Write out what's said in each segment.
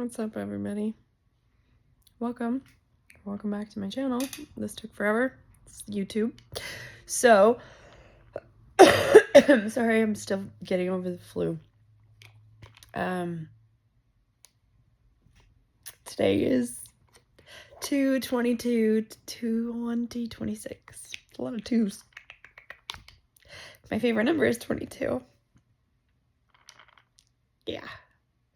What's up, everybody? Welcome back to my channel. This took forever. It's YouTube. So, I'm sorry, I'm still getting over the flu. Today is 2/22/2026. A lot of twos. My favorite number is 22. Yeah.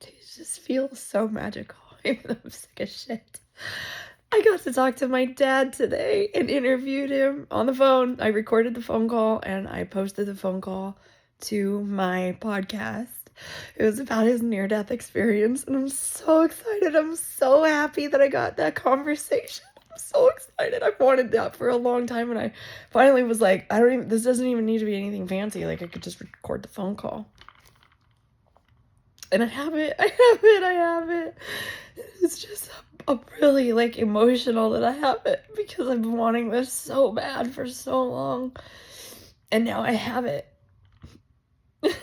It just feels so magical. Even though I'm sick as shit. I got to talk to my dad today and interviewed him on the phone. I recorded the phone call and I posted the phone call to my podcast. It was about his near-death experience, and I'm so excited. I'm so happy that I got that conversation. I'm so excited. I've wanted that for a long time, and I finally was like, this doesn't even need to be anything fancy. Like, I could just record the phone call. And I have it. It's just a really, like, emotional that I have it, because I've been wanting this so bad for so long. And now I have it. And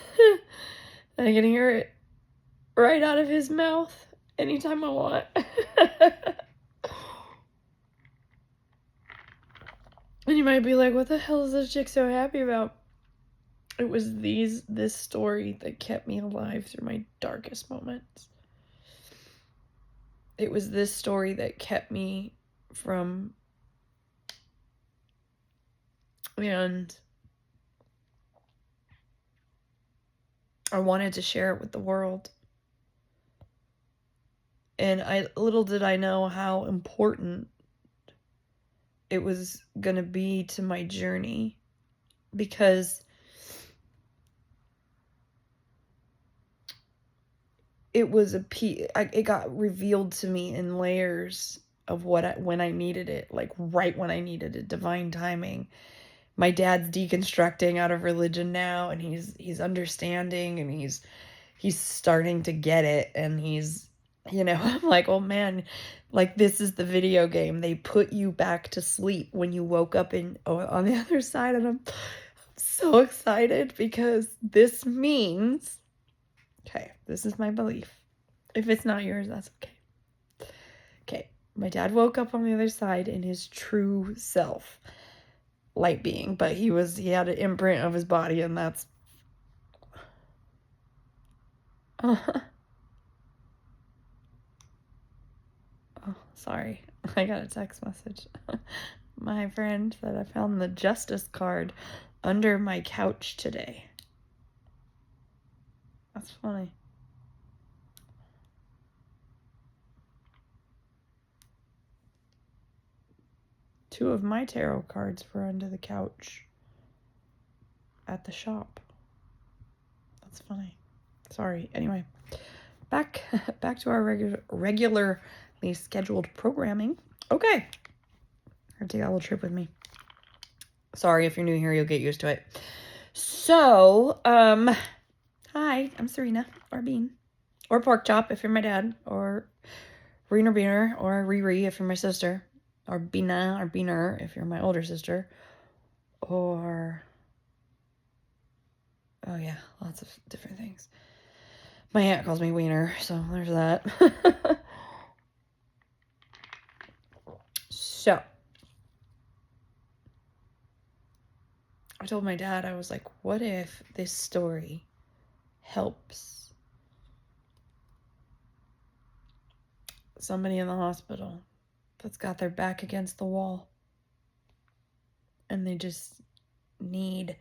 I can hear it right out of his mouth anytime I want. And you might be like, what the hell is this chick so happy about? It was this story that kept me alive through my darkest moments. It was this story that kept me from, and I wanted to share it with the world. And little did I know how important it was gonna be to my journey, because it was it got revealed to me in layers of when I needed it, like right when I needed it, divine timing. My dad's deconstructing out of religion now, and he's understanding, and he's starting to get it, and he's, I'm like, oh man, like, this is the video game. They put you back to sleep when you woke up on the other side, and I'm so excited, because this means, okay, this is my belief. If it's not yours, that's okay. Okay, my dad woke up on the other side in his true self, light being, but he had an imprint of his body, and that's oh, sorry, I got a text message. My friend said I found the justice card under my couch today. That's funny. Two of my tarot cards were under the couch at the shop. That's funny. Sorry. Anyway, back to our regularly scheduled programming. Okay. Take a little trip with me. Sorry, if you're new here, you'll get used to it. So, hi, I'm Serena, or Bean, or Pork Chop if you're my dad, or Reen or Beaner, or Riri if you're my sister, or Bina or Beaner if you're my older sister, or, oh yeah, lots of different things. My aunt calls me Wiener, so there's that. So, I told my dad, I was like, what if this story helps somebody in the hospital that's got their back against the wall, and they just need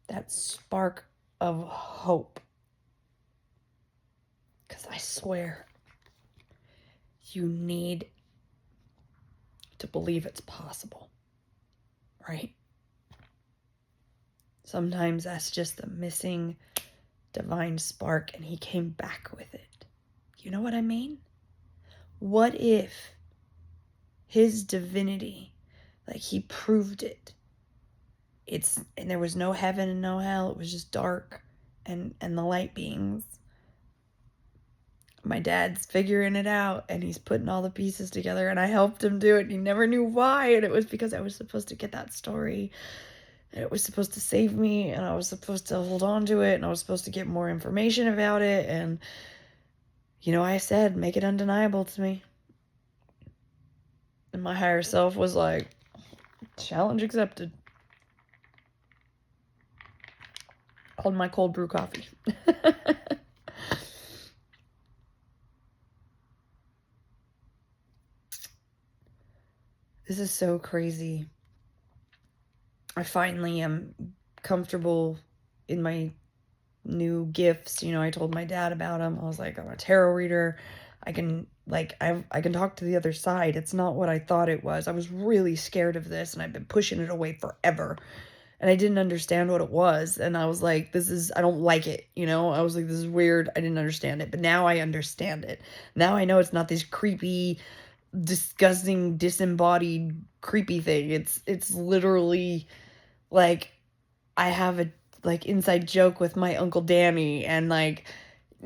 that spark of hope? Because I swear, you need to believe it's possible, right? Sometimes that's just the missing divine spark, and he came back with it. You know what I mean? What if his divinity, like, he proved it? And there was no heaven and no hell. It was just dark and the light beings. My dad's figuring it out, and he's putting all the pieces together, and I helped him do it, and he never knew why, and it was because I was supposed to get that story, and it was supposed to save me, and I was supposed to hold on to it, and I was supposed to get more information about it, and I said, make it undeniable to me. And my higher self was like, challenge accepted. Called my cold brew coffee. This is so crazy. I finally am comfortable in my new gifts. I told my dad about them. I was like, I'm a tarot reader. I can I can talk to the other side. It's not what I thought it was. I was really scared of this and I've been pushing it away forever. And I didn't understand what it was. And I was like, I don't like it. I was like, this is weird. I didn't understand it. But now I understand it. Now I know it's not this creepy, disgusting, disembodied, creepy thing. It's literally like I have a inside joke with my Uncle Danny, and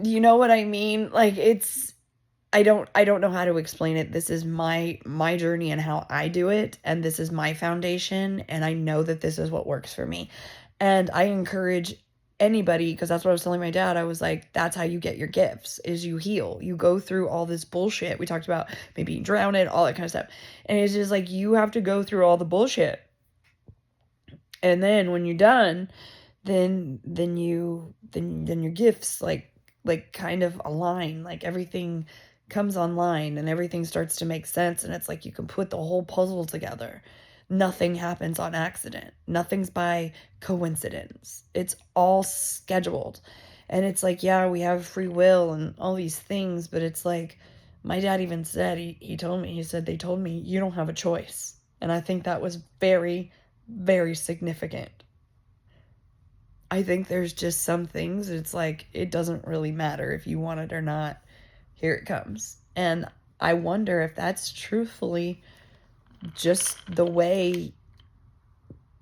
you know what I mean? I don't know how to explain it. This is my journey and how I do it, and this is my foundation, and I know that this is what works for me. And I encourage anybody, because that's what I was telling my dad. I was like, that's how you get your gifts, is you heal. You go through all this bullshit. We talked about maybe drown it, all that kind of stuff. And it's just like, you have to go through all the bullshit. And then when you're done, then your gifts kind of align, like everything comes online and everything starts to make sense, and it's like you can put the whole puzzle together. Nothing happens on accident. Nothing's by coincidence. It's all scheduled. And it's like, yeah, we have free will and all these things, but it's like my dad even said, he told me, he said, they told me you don't have a choice. And I think that was very, very significant. I think there's just some things it's like it doesn't really matter if you want it or not. Here it comes. And I wonder if that's truthfully just the way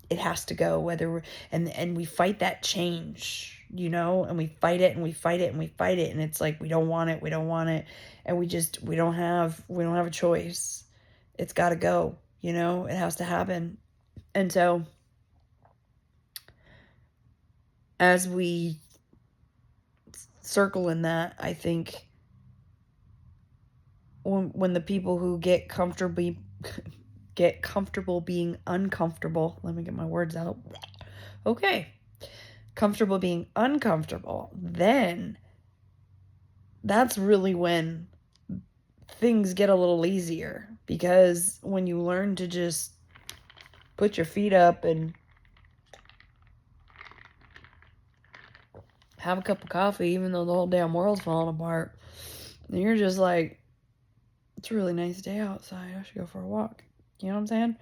it has to go, and we fight that change, and we fight it and we fight it and we fight it, and it's like we don't want it, and we don't have a choice. It's got to go, it has to happen. And so as we circle in that, I think when the people who get comfortable being uncomfortable, let me get my words out. Okay. Comfortable being uncomfortable, then that's really when things get a little easier, because when you learn to just put your feet up and have a cup of coffee, even though the whole damn world's falling apart, and you're just like, it's a really nice day outside, I should go for a walk. You know what I'm saying?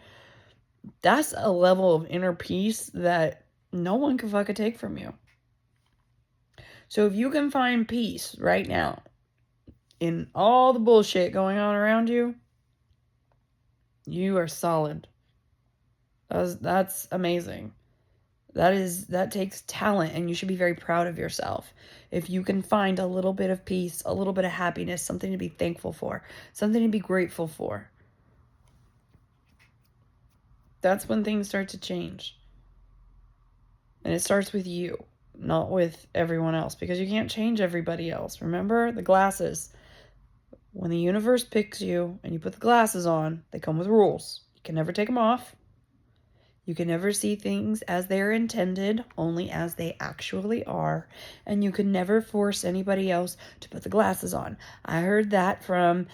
That's a level of inner peace that no one can fucking take from you. So if you can find peace right now in all the bullshit going on around you, you are solid. That's amazing. That takes talent, and you should be very proud of yourself. If you can find a little bit of peace, a little bit of happiness, something to be thankful for, something to be grateful for, that's when things start to change. And it starts with you, not with everyone else, because you can't change everybody else. Remember the glasses. When the universe picks you and you put the glasses on, they come with rules. You can never take them off. You can never see things as they're intended, only as they actually are. And you can never force anybody else to put the glasses on. I heard that from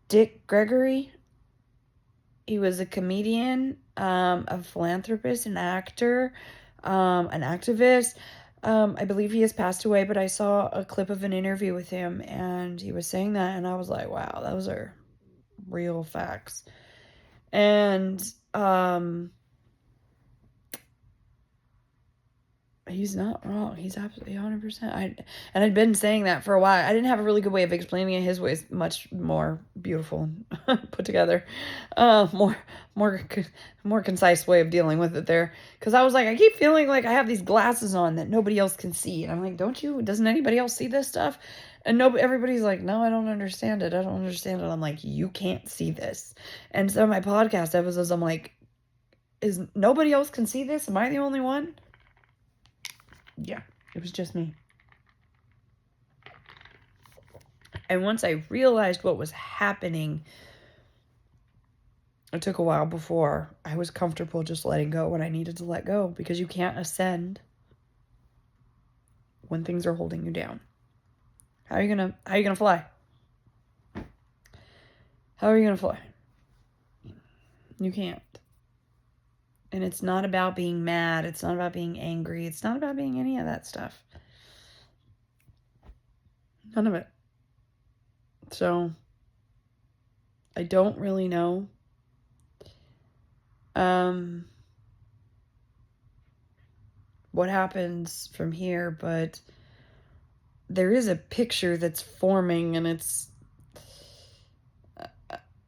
Dick Gregory. He was a comedian, a philanthropist, an actor, an activist. I believe he has passed away, but I saw a clip of an interview with him, and he was saying that, and I was like, wow, those are real facts. And he's not wrong. He's absolutely 100%. And I'd been saying that for a while. I didn't have a really good way of explaining it. His way is much more beautiful, put together, more concise way of dealing with it there. Because I was like, I keep feeling like I have these glasses on that nobody else can see, and I'm like, don't you? Doesn't anybody else see this stuff? And everybody's like, no, I don't understand it. I don't understand it. I'm like, you can't see this. And so my podcast episodes, I'm like, is nobody else can see this? Am I the only one? Yeah, it was just me. And once I realized what was happening, it took a while before I was comfortable just letting go when I needed to let go, because you can't ascend when things are holding you down. How are you gonna fly? How are you gonna fly? You can't. And it's not about being mad. It's not about being angry. It's not about being any of that stuff. None of it. So, I don't really know. What happens from here, but there is a picture that's forming, and it's...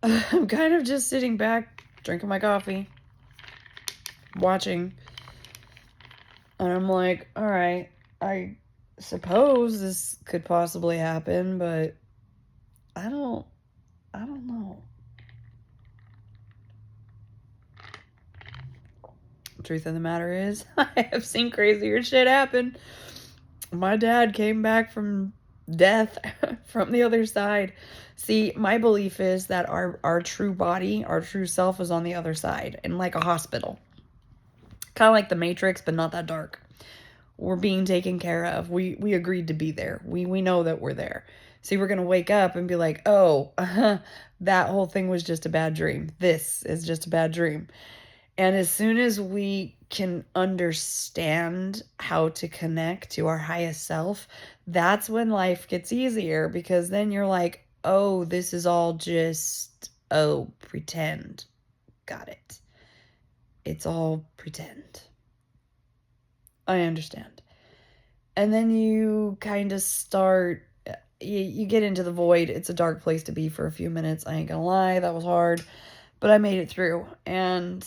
I'm kind of just sitting back, drinking my coffee, watching, and I'm like, all right, I suppose this could possibly happen, but I don't know. Truth of the matter is, I have seen crazier shit happen. My dad came back from death from the other side. See, my belief is that our true body, our true self is on the other side, in like a hospital. Kind of like the Matrix, but not that dark. We're being taken care of. We agreed to be there. We know that we're there. See, we're going to wake up and be like, oh, that whole thing was just a bad dream. This is just a bad dream. And as soon as we can understand how to connect to our highest self, that's when life gets easier, because then you're like, oh, this is all just, oh, pretend. Got it. It's all pretend. I understand. And then you kind of start, you get into the void. It's a dark place to be for a few minutes. I ain't gonna lie, that was hard. But I made it through. And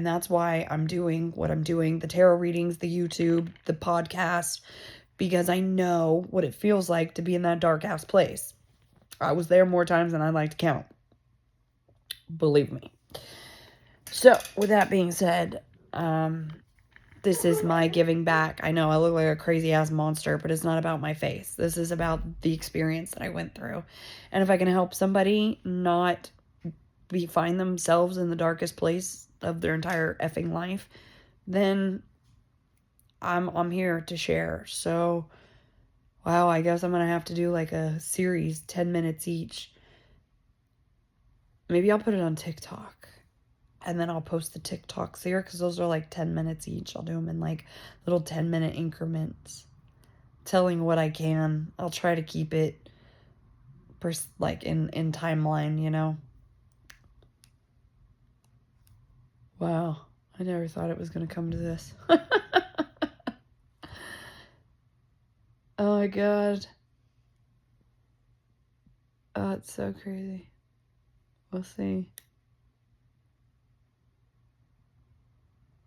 that's why I'm doing what I'm doing. The tarot readings, the YouTube, the podcast, because I know what it feels like to be in that dark ass place. I was there more times than I'd like to count. Believe me. So, with that being said, this is my giving back. I know I look like a crazy ass monster, but it's not about my face. This is about the experience that I went through. And if I can help somebody not find themselves in the darkest place of their entire effing life, then I'm here to share. So, wow, I guess I'm gonna have to do like a series, 10 minutes each. Maybe I'll put it on TikTok, and then I'll post the TikToks here, because those are like 10 minutes each. I'll do them in like little 10-minute increments, telling what I can. I'll try to keep it like in timeline, you know. Wow, I never thought it was gonna come to this. Oh my god. Oh, it's so crazy. We'll see.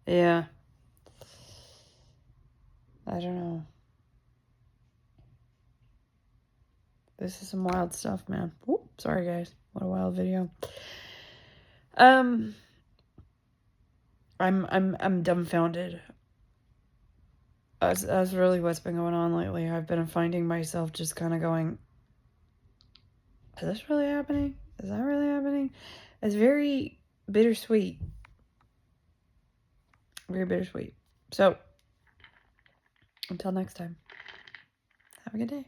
Yeah. I don't know. This is some wild stuff, man. Whoop, sorry guys. What a wild video. I'm dumbfounded. That's really what's been going on lately. I've been finding myself just kind of going, is this really happening? Is that really happening? It's very bittersweet. Very bittersweet. So, until next time, have a good day.